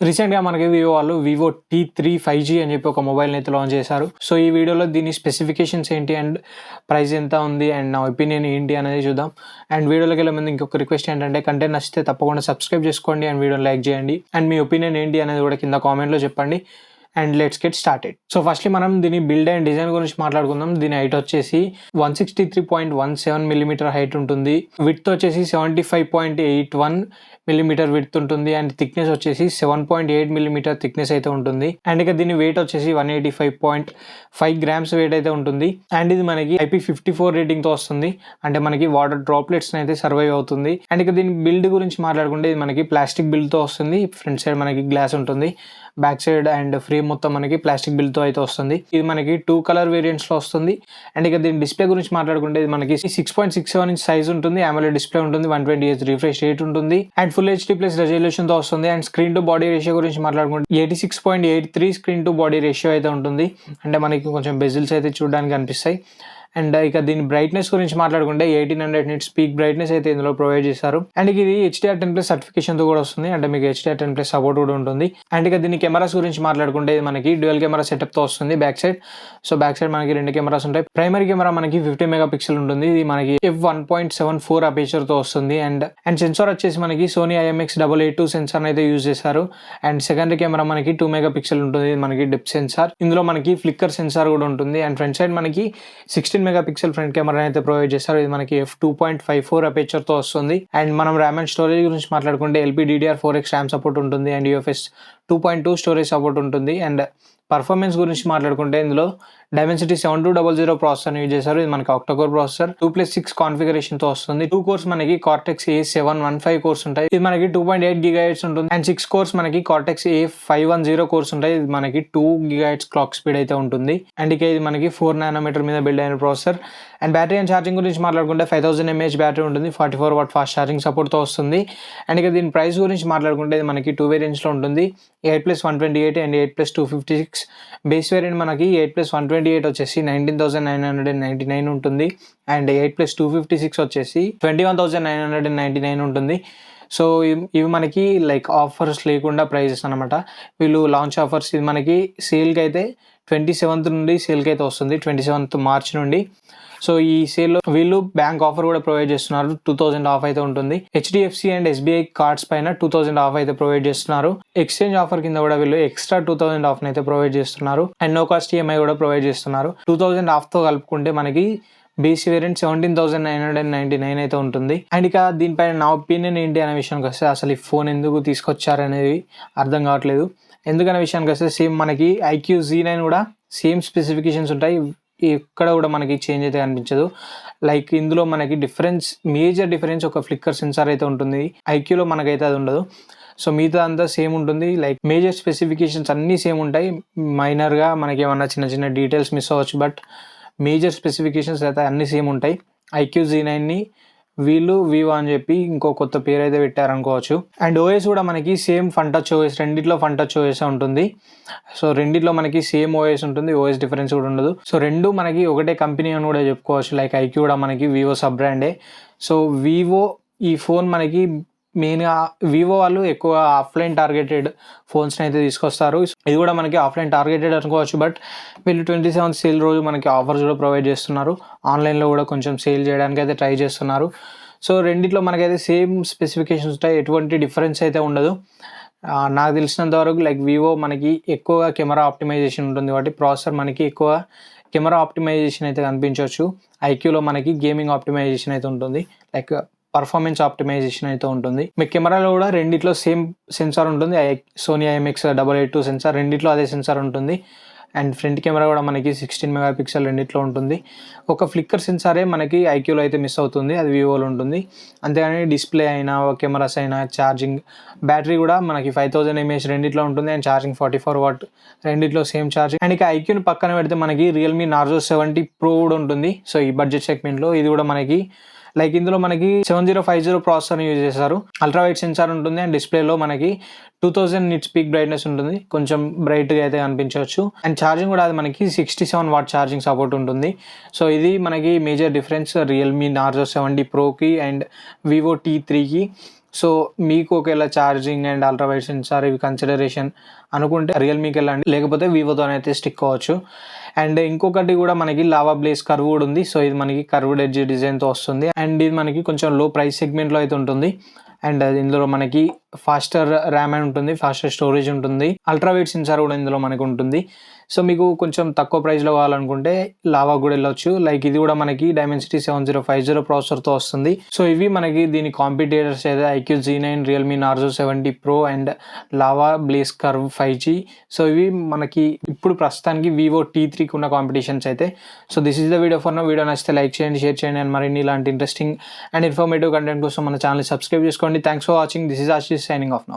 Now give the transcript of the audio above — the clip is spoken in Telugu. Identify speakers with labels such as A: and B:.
A: రీసెంట్‌గా మనకి వివో వాళ్ళు వివో టీ3 5G అని చెప్పి ఒక మొబైల్‌ని అయితే లాంచ్ చేశారు. సో, ఈ వీడియోలో దీని స్పెసిఫికేషన్స్ ఏంటి అండ్ ప్రైస్ ఎంత ఉంది అండ్ నా ఒపీనియన్ ఏంటి అనేది చూద్దాం. అండ్ వీడియోలోకెళ్ళే ముందు ఇంకొక రిక్వెస్ట్ ఏంటంటే కంటెంట్ నచ్చితే తప్పకుండా సబ్స్క్రైబ్ చేసుకోండి అండ్ వీడియోని లైక్ చేయండి. అండ్ మీ ఒపీనియన్ ఏంటి అనేది కూడా కింద కామెంట్‌లో చెప్పండి. And let's get started. So, firstly మనం దీని బిల్డ్ అండ్ డిజైన్ గురించి మాట్లాడుకుందాం. దీని హైట్ వచ్చేసి 163.17 మిల్లీమీటర్ హైట్ ఉంటుంది. విడ్త్ వచ్చేసి 75.81 మిల్లీమీటర్ విడ్త్ ఉంటుంది. అండ్ థిక్నెస్ వచ్చేసి 7.8 మిల్లీమీటర్ థిక్నెస్ అయితే ఉంటుంది. అండ్ ఇక దీని వెయిట్ వచ్చేసి 185.5 గ్రామ్స్ వెయిట్ అయితే ఉంటుంది. అండ్ ఇది మనకి IP54 రేటింగ్ తో వస్తుంది. అంటే మనకి వాటర్ డ్రాప్లెట్స్ అయితే సర్వైవ్ అవుతుంది. అండ్ ఇక దీని బిల్డ్ గురించి మాట్లాడుకుంటే ఇది మనకి ప్లాస్టిక్ బిల్డ్ తో వస్తుంది. ఫ్రంట్ సైడ్ మనకి గ్లాస్ ఉంటుంది. బ్యాక్ సైడ్ అండ్ ఫ్రేమ్ మొత్తం మనకి ప్లాస్టిక్ బిల్డ్ తో అయితే వస్తుంది. ఇది మనకి 2 కలర్ వేరియంట్స్ లో వస్తుంది. అండ్ ఇక దీని డిస్ప్లే గురించి మాట్లాడుకుంటే ఇది మనకి 6.67 ఇంచ్ సైజ్ ఉంటుంది. AMOLED డిస్ప్లే ఉంటుంది. 120Hz రిఫ్రెష్ రేట్ ఉంటుంది. And full HD plus resolution తో వస్తుంది. And screen to body ratio గురించి మాట్లాడుకుంటే 86.83 స్క్రీన్ టు బాడీ రేషియో అయితే ఉంటుంది. అంటే మనకి కొంచెం బెజిల్స్ అయితే చూడడానికి కనిపిస్తాయి. అండ్ ఇక దీని బ్రైట్నెస్ గురించి మాట్లాడుకుంటే 1800 నిట్స్ పీక్ బ్రైట్నెస్ అయితే ఇందులో ప్రొవైడ్ చేశారు. అండ్ ఇది HDR10+ సర్టిఫికేషన్ తో కూడా వస్తుంది. అంటే మీకు HDR10+ సపోర్ట్ కూడా ఉంటుంది. అండ్ ఇక దీని కెమెరాస్ గురించి మాట్లాడుకుంటే ఇది మనకి డ్యూయల్ కెమెరా సెటప్ తో వస్తుంది back side. So back side మనకి 2 కెమెరాస్ ఉంటాయి. ప్రైమరీ కెమెరా మనకి 50 మెగాపిక్సెల్ ఉంటుంది. ఇది మనకి f1.74 అపేచర్ తో వస్తుంది. అండ్ సెన్సార్ వచ్చేసి మనకి సోనీ IMX882 సెన్సార్ అయితే యూజ్ చేశారు. అండ్ సెకండరీ కెమెరా మనకి 2 మెగాపిక్సెల్ ఉంటుంది. ఇది మనకి డెప్త్ సెన్సార్. ఇందులో మనకి ఫ్లిక్కర్ సెన్సార్ కూడా ఉంటుంది. అండ్ ఫ్రంట్ సైడ్ మనకి 16 మెగాపిక్సెల్ ఫ్రంట్ కెమెరా అయితే ప్రొవైడ్ చేస్తారు. ఇది మనకి f2.54 అపేచర్ తో వస్తుంది. అండ్ మనం ర్యామ్ అండ్ స్టోరేజ్ గురించి మాట్లాడుకుంటే LPDDR4X ర్యామ్ సపోర్ట్ ఉంటుంది. అండ్ UFS 2.2 స్టోరేజ్ సపోర్ట్ ఉంటుంది. అండ్ పర్ఫార్మెన్స్ గురించి మాట్లాడుకుంటే ఇందులో Dimensity 7200 ప్రాసెసర్ యూజ్ చేశారు. ఇది మనకి ఆక్టోకోర్ ప్రాసెసర్ 2+6 కాన్ఫిగరేషన్ తో వస్తుంది. 2 కోర్స్ మనకి Cortex A715 కోర్స్ ఉంటాయి. ఇది మనకి 2.8 GHz ఉంటుంది. అండ్ 6 కోర్స్ మనకి Cortex A510 కోర్స్ ఉంటాయి. ఇది మనకి 2 GHz క్లాక్ స్పీడ్ అయితే ఉంటుంది. అండ్ ఇక ఇది మనకి 4 నానోమీటర్ మీద బిల్డ్ అయిన processor. And battery and charging గురించి మాట్లాడుకుంటే 5000 mAh బ్యాటరీ ఉంటుంది. 44 వాట్ ఫాస్ట్ ఛార్జింగ్ సపోర్ట్ తో వస్తుంది. అండ్ ఇక దీని ప్రైస్ గురించి మాట్లాడుకుంటే ఇది మనకి 2 వేరియంట్స్ లో ఉంటుంది. 8+128 అండ్ 8+256. బేస్ వేరియంట్ మనకి 8+128 వచ్చేసి 19,999 ఉంటుంది. అండ్ 8+256 వచ్చేసి 21,999 ఉంటుంది. సో ఇవి మనకి లైక్ ఆఫర్స్ లేకుండా ప్రైజెస్ అనమాట. వీళ్ళు లాంచ్ ఆఫర్స్ ఇది మనకి సేల్కి అయితే 27th నుండి సేల్కి అయితే వస్తుంది. 27th మార్చ్ నుండి. సో ఈ సేల్లో వీళ్ళు బ్యాంక్ ఆఫర్ కూడా ప్రొవైడ్ చేస్తున్నారు. 2000 ఆఫ్ అయితే ఉంటుంది. HDFC అండ్ SBI కార్డ్స్ పైన 2000 ఆఫ్ అయితే ప్రొవైడ్ చేస్తున్నారు. ఎక్స్చేంజ్ ఆఫర్ కింద కూడా వీళ్ళు ఎక్స్ట్రా 2000 ఆఫ్ అయితే ప్రొవైడ్ చేస్తున్నారు. అండ్ నో కాస్ట్ EMI కూడా ప్రొవైడ్ చేస్తున్నారు. 2000 ఆఫ్ తో కలుపుకుంటే మనకి బేస్ వేరియంట్ 17,999 అయితే ఉంటుంది. అండ్ ఇక దీనిపైన నా ఒపీనియన్ ఏంటి అనే విషయానికి వస్తే అసలు ఈ ఫోన్ ఎందుకు తీసుకొచ్చారనేది అర్థం కావట్లేదు. ఎందుకనే విషయానికి వస్తే సేమ్ మనకి IQ Z9 కూడా సేమ్ స్పెసిఫికేషన్స్ ఉంటాయి. ఎక్కడ కూడా మనకి చేంజ్ అయితే కనిపించదు. లైక్ ఇందులో మనకి మేజర్ డిఫరెన్స్ ఒక ఫ్లిక్కర్ సెన్సార్ అయితే ఉంటుంది. IQలో మనకైతే అది ఉండదు. సో మిగతా అంతా సేమ్ ఉంటుంది. లైక్ మేజర్ స్పెసిఫికేషన్స్ అన్నీ సేమ్ ఉంటాయి. మైనర్గా మనకి ఏమన్నా చిన్న చిన్న డీటెయిల్స్ మిస్ అవ్వచ్చు. బట్ మేజర్ స్పెసిఫికేషన్స్ అయితే అన్నీ సేమ్ ఉంటాయి. IQ Z9ని వీళ్ళు వివో అని చెప్పి ఇంకో కొత్త పేరు అయితే పెట్టారనుకోవచ్చు. అండ్ OS కూడా మనకి సేమ్ FunTouch OS, రెండిట్లో FunTouch OS ఉంటుంది. సో రెండిట్లో మనకి సేమ్ OS ఉంటుంది. OS డిఫరెన్స్ కూడా ఉండదు. సో రెండు మనకి ఒకటే కంపెనీ అని కూడా చెప్పుకోవచ్చు. లైక్ IQ కూడా మనకి వివో సబ్ బ్రాండే. సో వివో ఈ ఫోన్ మనకి మెయిన్గా వివో వాళ్ళు ఎక్కువ ఆఫ్లైన్ టార్గెటెడ్ ఫోన్స్ని అయితే తీసుకొస్తారు. ఇది కూడా మనకి ఆఫ్లైన్ టార్గెటెడ్ అనుకోవచ్చు. బట్ వీళ్ళు 27th సేల్ రోజు మనకి ఆఫర్స్ కూడా ప్రొవైడ్ చేస్తున్నారు. ఆన్లైన్లో కూడా కొంచెం సేల్ చేయడానికి అయితే ట్రై చేస్తున్నారు. సో రెండిట్లో మనకైతే సేమ్ స్పెసిఫికేషన్స్ ఉంటాయి. ఎటువంటి డిఫరెన్స్ అయితే ఉండదు. నాకు తెలిసినంత వరకు లైక్ వివో మనకి ఎక్కువగా కెమెరా ఆప్టిమైజేషన్ ఉంటుంది కాబట్టి ప్రాసెసర్ మనకి ఎక్కువ కెమెరా ఆప్టిమైజేషన్ అయితే కనిపించవచ్చు. IQలో మనకి గేమింగ్ ఆప్టిమైజేషన్ అయితే ఉంటుంది. లైక్ పర్ఫార్మెన్స్ ఆప్టిమైజేషన్ అయితే ఉంటుంది. మీ కెమెరాలో కూడా రెండిట్లో సేమ్ సెన్సార్ ఉంటుంది. సోనీ IMX882 సెన్సార్ రెండిట్లో అదే సెన్సార్ ఉంటుంది. అండ్ ఫ్రంట్ కెమెరా కూడా మనకి 16 మెగాపిక్సెల్ రెండిట్లో ఉంటుంది. ఒక ఫ్లిక్కర్ సెన్సారే మనకి IQలో అయితే మిస్ అవుతుంది. అది వివోలో ఉంటుంది. అంతేగాని డిస్ప్లే అయినా కెమెరాస్ అయినా ఛార్జింగ్ బ్యాటరీ కూడా మనకి 5000 mAh రెండిట్లో ఉంటుంది. అండ్ ఛార్జింగ్ 44 వాట్ రెండిట్లో సేమ్ ఛార్జింగ్. అండ్ ఇక IQని పక్కన పెడితే మనకి Realme Narzo 70 Pro కూడా ఉంటుంది. సో ఈ బడ్జెట్ సెగ్మెంట్లో ఇది కూడా మనకి లైక్ ఇందులో మనకి 7050 ప్రాసెసర్ని యూజ్ చేశారు. అల్ట్రా వైడ్ సెన్సార్ ఉంటుంది. అండ్ డిస్ప్లేలో మనకి 2000 నిట్స్ పీక్ బ్రైట్నెస్ ఉంటుంది. కొంచెం బ్రైట్గా అయితే కనిపించవచ్చు. అండ్ ఛార్జింగ్ కూడా అది మనకి 67 వాట్ ఛార్జింగ్ సపోర్ట్ ఉంటుంది. సో ఇది మనకి మేజర్ డిఫరెన్స్ Realme Narzo 70 Proకి అండ్ వివో T3కి. సో మీకు ఒకవేళ charging and ultra wide sensor ఇవి కన్సిడరేషన్ అనుకుంటే రియల్మీకి వెళ్ళండి, లేకపోతే వివోతోనైతే స్టిక్ అవ్వచ్చు. అండ్ ఇంకొకటి కూడా మనకి లావా బ్లేస్ కర్వ్ కూడా ఉంది. సో ఇది మనకి కర్వ్డ్ ఎడ్జ్ డిజైన్తో వస్తుంది అండ్ ఇది మనకి కొంచెం లో ప్రైస్ సెగ్మెంట్లో అయితే ఉంటుంది. అండ్ ఇందులో మనకి ఫాస్టర్ ర్యామ్ అని ఉంటుంది, ఫాస్టర్ స్టోరేజ్ ఉంటుంది, అల్ట్రా వైడ్ సెన్సార్ కూడా ఇందులో మనకు ఉంటుంది. సో మీకు కొంచెం తక్కువ ప్రైస్లో కావాలనుకుంటే లావా కూడా వెళ్ళొచ్చు. లైక్ ఇది కూడా మనకి డైమెన్సిటీ 7050 ప్రాసెసర్తో వస్తుంది. సో ఇవి మనకి దీని కాంపిటేటర్స్ అయితే iQOO Z9, Realme Narzo 70 Pro and Lava Blaze Curve 5G. So ఇవి మనకి ఇప్పుడు ప్రస్తుతానికి వివో T3కి ఉన్న కాంపిటీషన్స్ అయితే. So this is the video for now. Video నచ్చితే లైక్ చేయండి, షేర్ చేయండి అండ్ మరిన్ని ఇలాంటి ఇంట్రెస్టింగ్ అండ్ ఇన్ఫర్మేటివ్ కంటెంట్ కోసం మన ఛానల్ సబ్స్క్రైబ్ చేసుకోండి. Thanks for watching. This is Ashish signing off now.